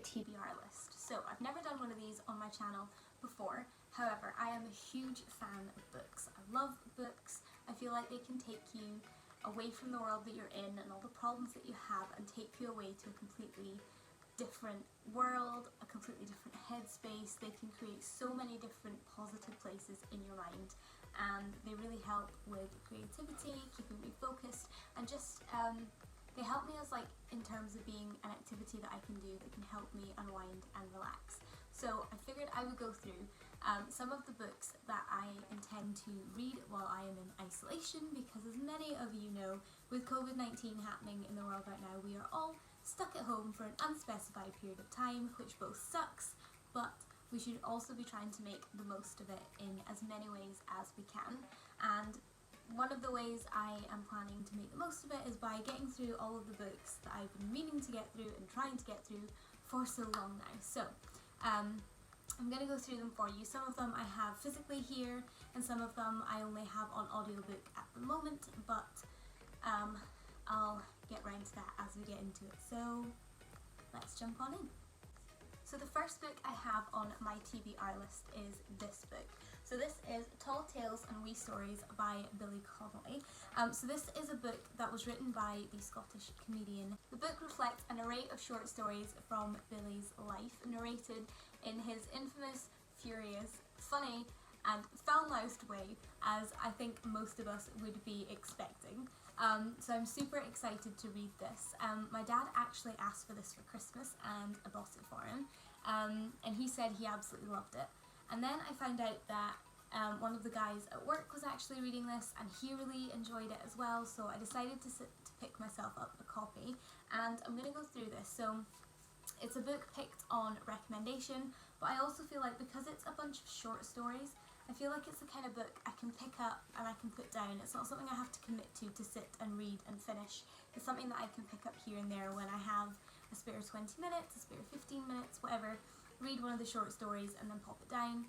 TBR list. So I've never done one of these on my channel before. However, I am a huge fan of books. I love books. I feel like they can take you away from the world that you're in and all the problems that you have and take you away to a completely different world, a completely different headspace. They can create so many different positive places in your mind, and they really help with creativity, keeping me focused, and just they help me as like in terms of being an activity that I can do that can help me unwind and relax. So I figured I would go through some of the books that I intend to read while I am in isolation, because as many of you know, with COVID-19 happening in the world right now, we are all stuck at home for an unspecified period of time, which both sucks, but we should also be trying to make the most of it in as many ways as we can. And one of the ways I am planning to make the most of it is by getting through all of the books that I've been meaning to get through and trying to get through for so long now. So I'm going to go through them for you. Some of them I have physically here, and some of them I only have on audiobook at the moment, but I'll get round to that as we get into it. So let's jump on in. So the first book I have on my TBR list is this book. So this is Tall Tales and Wee Stories by Billy Connolly. So this is a book that was written by the Scottish comedian. The book reflects an array of short stories from Billy's life, narrated in his infamous, furious, funny and foul-mouthed way, as I think most of us would be expecting. So I'm super excited to read this. My dad actually asked for this for Christmas and I bought it for him, and he said he absolutely loved it. And then I found out that one of the guys at work was actually reading this and he really enjoyed it as well, so I decided to pick myself up a copy, and I'm going to go through this. So it's a book picked on recommendation, but I also feel like because it's a bunch of short stories, I feel like it's the kind of book I can pick up and I can put down. It's not something I have to commit to sit and read and finish. It's something that I can pick up here and there when I have a spare 20 minutes, a spare 15 minutes, whatever, read one of the short stories and then pop it down.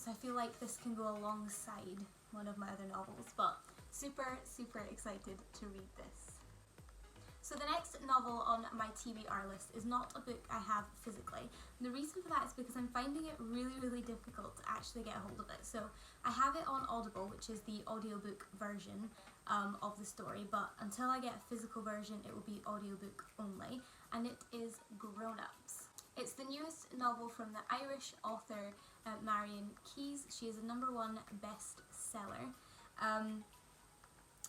So I feel like this can go alongside one of my other novels, but super excited to read this. So the next novel on my TBR list is not a book I have physically. And the reason for that is because I'm finding it really difficult to actually get a hold of it. So I have it on Audible, which is the audiobook version of the story, but until I get a physical version it will be audiobook only, and it is Grownups. It's the newest novel from the Irish author Marian Keyes. She is a #1 bestseller.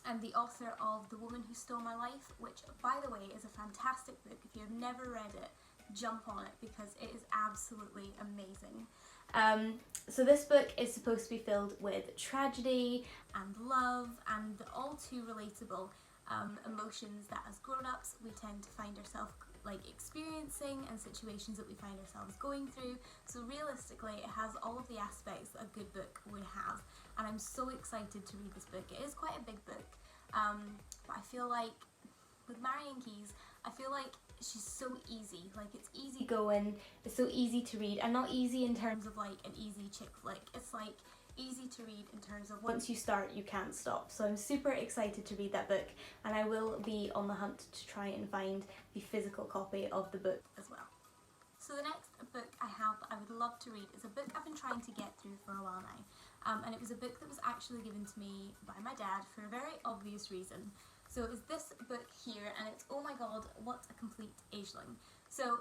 And the author of The Woman Who Stole My Life, which, by the way, is a fantastic book. If you have never read it, jump on it because it is absolutely amazing. So this book is supposed to be filled with tragedy and love and the all too relatable emotions that as grown-ups we tend to find ourselves like experiencing, and situations that we find ourselves going through. So realistically it has all of the aspects that a good book would have, and I'm so excited to read this book. It is quite a big book, but I feel like with Marian Keyes, I feel like she's so easy. Like, it's easy going, it's so easy to read, and not easy in terms of like an easy chick flick. It's like easy to read in terms of once you start you can't stop. So I'm super excited to read that book, and I will be on the hunt to try and find the physical copy of the book as well. So the next book I have that I would love to read is a book I've been trying to get through for a while now, and it was a book that was actually given to me by my dad for a very obvious reason. So it was this book here, and it's, oh my god, what a complete aisling. So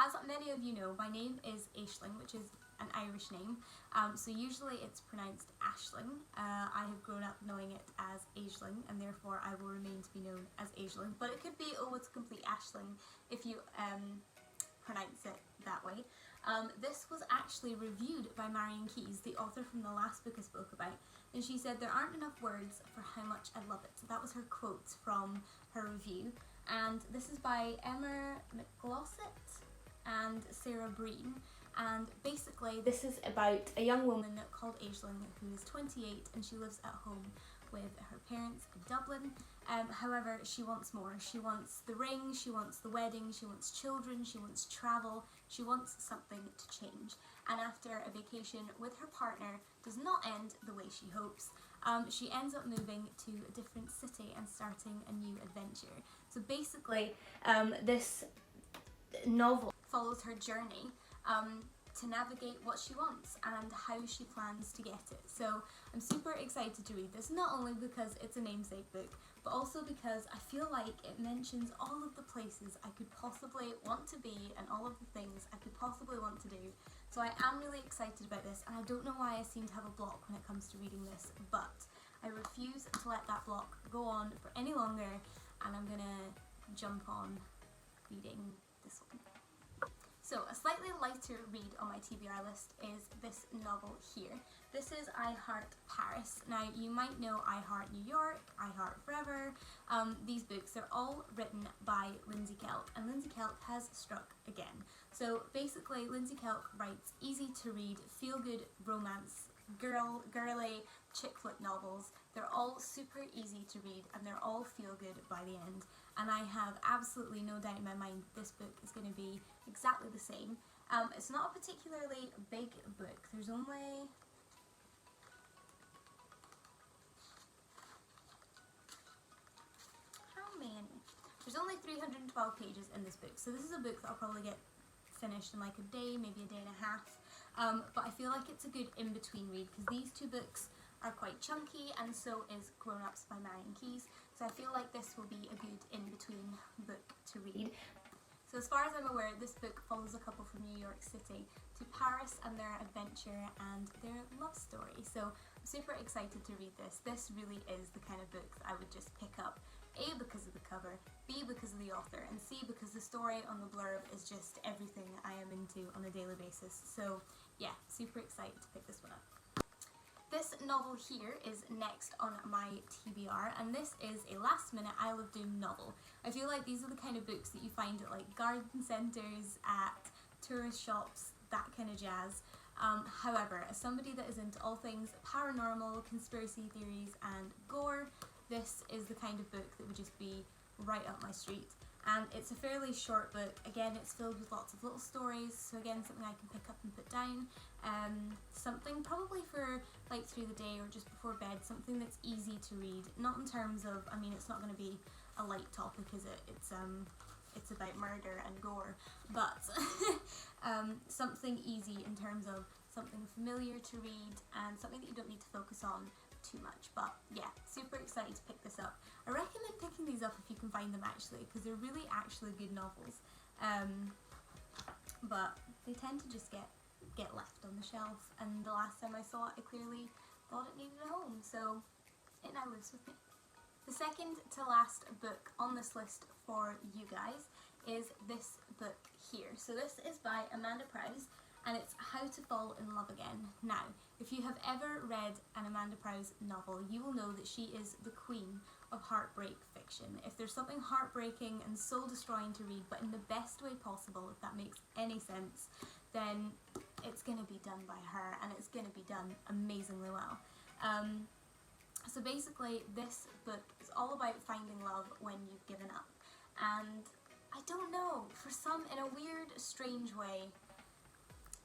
as many of you know, my name is Aisling, which is an Irish name, so usually it's pronounced Ashling. I have grown up knowing it as Aisling, and therefore I will remain to be known as Aisling, but it could be, oh, it's a complete Ashling if you pronounce it that way. This was actually reviewed by Marian Keyes, the author from the last book I spoke about, and she said there aren't enough words for how much I love it. So that was her quote from her review, and this is by Emma McGlossett and Sarah Breen, and basically this is about a young woman called Aisling who is 28 and she lives at home with her parents in Dublin. However, she wants more. She wants the ring, she wants the wedding, she wants children, she wants travel, she wants something to change. And after a vacation with her partner does not end the way she hopes, she ends up moving to a different city and starting a new adventure. So basically, this novel follows her journey to navigate what she wants and how she plans to get it. So I'm super excited to read this, not only because it's a namesake book, but also because I feel like it mentions all of the places I could possibly want to be and all of the things I could possibly want to do. So I am really excited about this, and I don't know why I seem to have a block when it comes to reading this, but I refuse to let that block go on for any longer, and I'm gonna jump on reading this one. So a slightly lighter read on my TBR list is this novel here. This is I Heart Paris. Now you might know I Heart New York, I Heart Forever. These books, they're all written by Lindsay Kelk, and Lindsay Kelk has struck again. So basically Lindsay Kelk writes easy to read, feel good romance, girly chick flick novels. They're all super easy to read and they're all feel good by the end, and I have absolutely no doubt in my mind this book is going to be exactly the same. It's not a particularly big book. There's only There's only 312 pages in this book, so this is a book that I'll probably get finished in like a day, maybe a day and a half. But I feel like it's a good in-between read because these two books are quite chunky, and so is Grownups by Marian Keyes. So I feel like this will be a good in-between book to read. So as far as I'm aware, this book follows a couple from New York City to Paris and their adventure and their love story. So I'm super excited to read this. This really is the kind of book that I would just pick up, A, because of the cover, B, because of the author, and C, because the story on the blurb is just everything I am into on a daily basis. So yeah, super excited to pick this one up. This novel here is next on my TBR, and this is a last minute Isle of Doom novel. I feel like these are the kind of books that you find at like garden centres, at tourist shops, that kind of jazz. However, as somebody that is into all things paranormal, conspiracy theories and gore, this is the kind of book that would just be right up my street. And it's a fairly short book. Again, it's filled with lots of little stories, so again, something I can pick up and put down. Something probably for like through the day or just before bed, something that's easy to read. Not in terms of, I mean, it's not going to be a light topic, is it? It's about murder and gore, but something easy in terms of something familiar to read and something that you don't need to focus on too much. But yeah, super excited to pick this up. I recommend picking these up if you can find them actually, because they're really actually good novels, but they tend to just get left on the shelf, and the last time I saw it I clearly thought it needed a home, so it now lives with me. The second to last book on this list for you guys is this book here. So this is by Amanda Prowse, and it's How to Fall in Love Again. Now, if you have ever read an Amanda Prowse novel, you will know that she is the queen of heartbreak fiction. If there's something heartbreaking and soul-destroying to read, but in the best way possible, if that makes any sense, then it's going to be done by her, and it's going to be done amazingly well. So basically, this book is all about finding love when you've given up. And I don't know, for some, in a weird, strange way,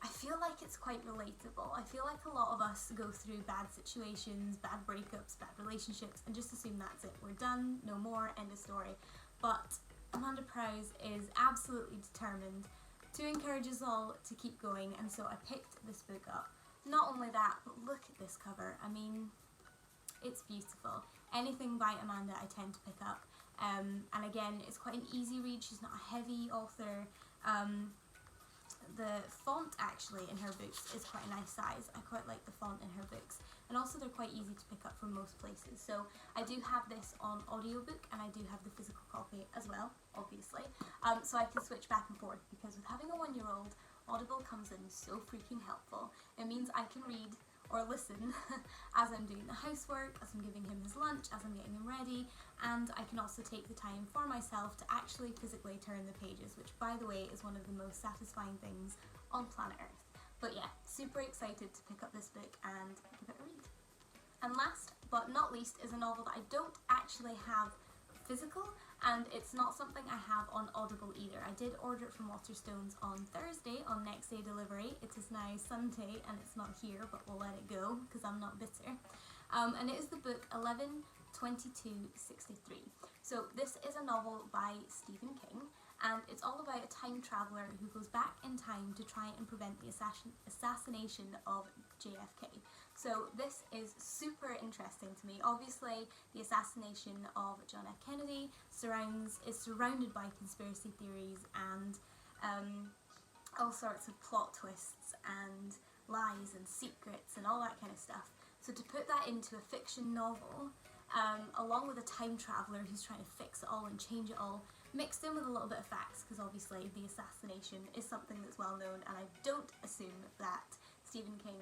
I feel like it's quite relatable. I feel like a lot of us go through bad situations, bad breakups, bad relationships, and just assume that's it. We're done, no more, end of story. But Amanda Prowse is absolutely determined to encourage us all to keep going, and so I picked this book up. Not only that, but look at this cover. I mean, it's beautiful. Anything by Amanda I tend to pick up. And again, it's quite an easy read. She's not a heavy author. The font actually in her books is quite a nice size. I quite like the font in her books, and also they're quite easy to pick up from most places. So I do have this on audiobook, and I do have the physical copy as well, obviously, so I can switch back and forth, because with having a 1-year-old, Audible comes in so freaking helpful. It means I can read or listen as I'm doing the housework, as I'm giving him his lunch, as I'm getting him ready, and I can also take the time for myself to actually physically turn the pages, which by the way is one of the most satisfying things on planet Earth. But yeah, super excited to pick up this book and give it a read. And last but not least is a novel that I don't actually have physical, and it's not something I have on Audible either. I did order it from Waterstones on Thursday on next day delivery. It is now Sunday and it's not here, but we'll let it go because I'm not bitter. And it is the book 11/22/63. So this is a novel by Stephen King, and it's all about a time traveller who goes back in time to try and prevent the assassination of JFK. So this is super interesting to me. Obviously, the assassination of John F. Kennedy is surrounded by conspiracy theories and all sorts of plot twists and lies and secrets and all that kind of stuff. So to put that into a fiction novel, along with a time traveller who's trying to fix it all and change it all, mixed in with a little bit of facts, because obviously the assassination is something that's well known, and I don't assume that Stephen King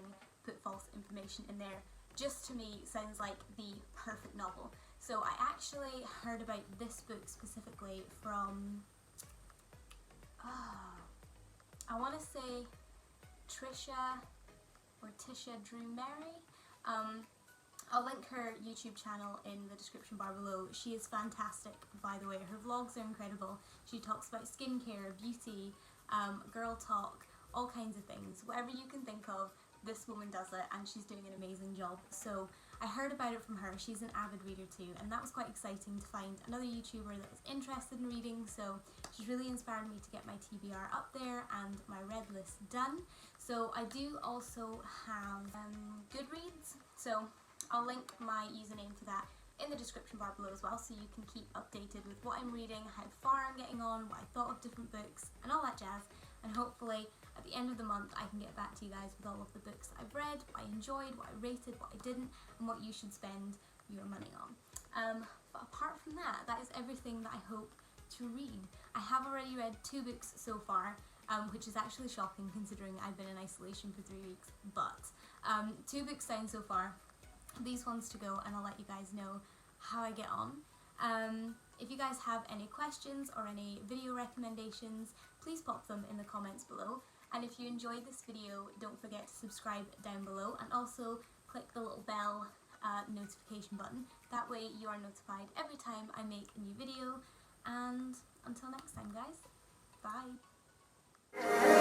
put false information in there, just to me sounds like the perfect novel. So I actually heard about this book specifically from, I want to say Tisha Drew Mary. I'll link her YouTube channel in the description bar below. She is fantastic, by the way. Her vlogs are incredible. She talks about skincare, beauty, girl talk, all kinds of things. Whatever you can think of, this woman does it, and she's doing an amazing job. So I heard about it from her. She's an avid reader too, and that was quite exciting to find another YouTuber that was interested in reading. So she's really inspired me to get my TBR up there and my read list done. So I do also have Goodreads, so I'll link my username for that in the description bar below as well, so you can keep updated with what I'm reading, how far I'm getting on, what I thought of different books, and all that jazz. And hopefully at the end of the month I can get back to you guys with all of the books I've read, what I enjoyed, what I rated, what I didn't, and what you should spend your money on. But apart from that, that is everything that I hope to read. I have already read 2 books so far, which is actually shocking considering I've been in isolation for 3 weeks, but 2 books down so far. These ones to go, and I'll let you guys know how I get on. If you guys have any questions or any video recommendations, please pop them in the comments below. And if you enjoyed this video, don't forget to subscribe down below, and also click the little bell notification button. That way you are notified every time I make a new video. And until next time, guys, bye!